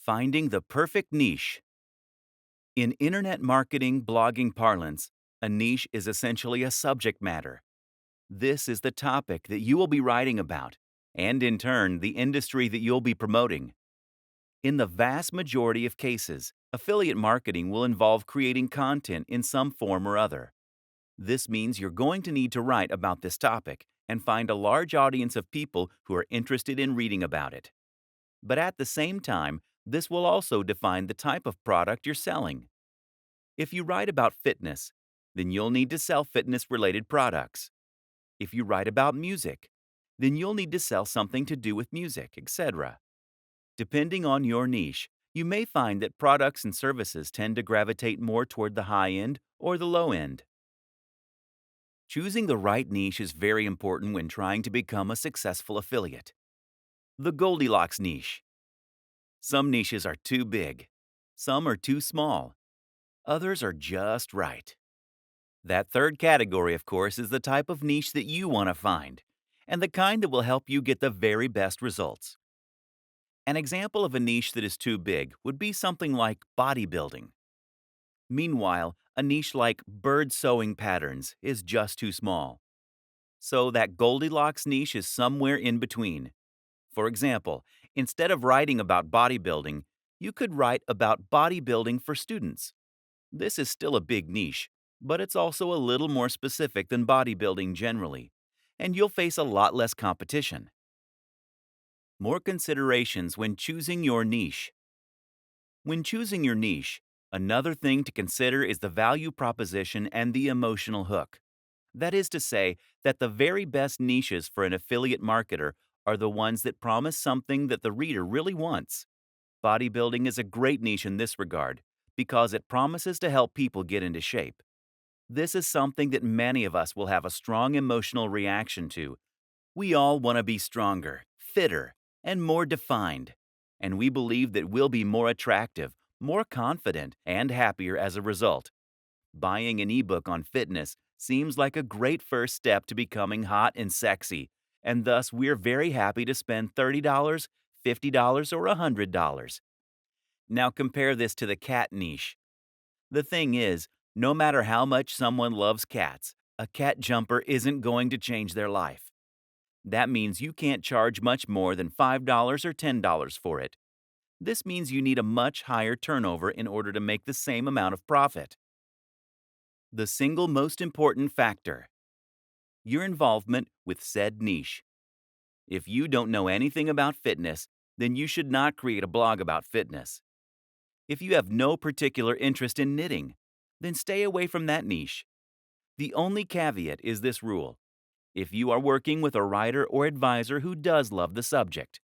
Finding the perfect niche. In internet marketing blogging parlance, a niche is essentially a subject matter. This is the topic that you will be writing about, and in turn, the industry that you'll be promoting. In the vast majority of cases, affiliate marketing will involve creating content in some form or other. This means you're going to need to write about this topic and find a large audience of people who are interested in reading about it. But at the same time, this will also define the type of product you're selling. If you write about fitness, then you'll need to sell fitness-related products. If you write about music, then you'll need to sell something to do with music, etc. Depending on your niche, you may find that products and services tend to gravitate more toward the high end or the low end. Choosing the right niche is very important when trying to become a successful affiliate. The Goldilocks niche. Some niches are too big. Some are too small. Others are just right. That third category, of course, is the type of niche that you want to find, and the kind that will help you get the very best results. An example of a niche that is too big would be something like bodybuilding. Meanwhile, a niche like bird sewing patterns is just too small. So that Goldilocks niche is somewhere in between. For example, instead of writing about bodybuilding, you could write about bodybuilding for students. This is still a big niche, but it's also a little more specific than bodybuilding generally, and you'll face a lot less competition. More considerations when choosing your niche. When choosing your niche, another thing to consider is the value proposition and the emotional hook. That is to say, that the very best niches for an affiliate marketer are the ones that promise something that the reader really wants. Bodybuilding is a great niche in this regard because it promises to help people get into shape. This is something that many of us will have a strong emotional reaction to. We all want to be stronger, fitter, and more defined. And we believe that we'll be more attractive, more confident, and happier as a result. Buying an ebook on fitness seems like a great first step to becoming hot and sexy, and thus we're very happy to spend $30, $50, or $100. Now compare this to the cat niche. The thing is, no matter how much someone loves cats, a cat jumper isn't going to change their life. That means you can't charge much more than $5 or $10 for it. This means you need a much higher turnover in order to make the same amount of profit. The single most important factor: your involvement with said niche. If you don't know anything about fitness, then you should not create a blog about fitness. If you have no particular interest in knitting, then stay away from that niche. The only caveat is this rule: if you are working with a writer or advisor who does love the subject,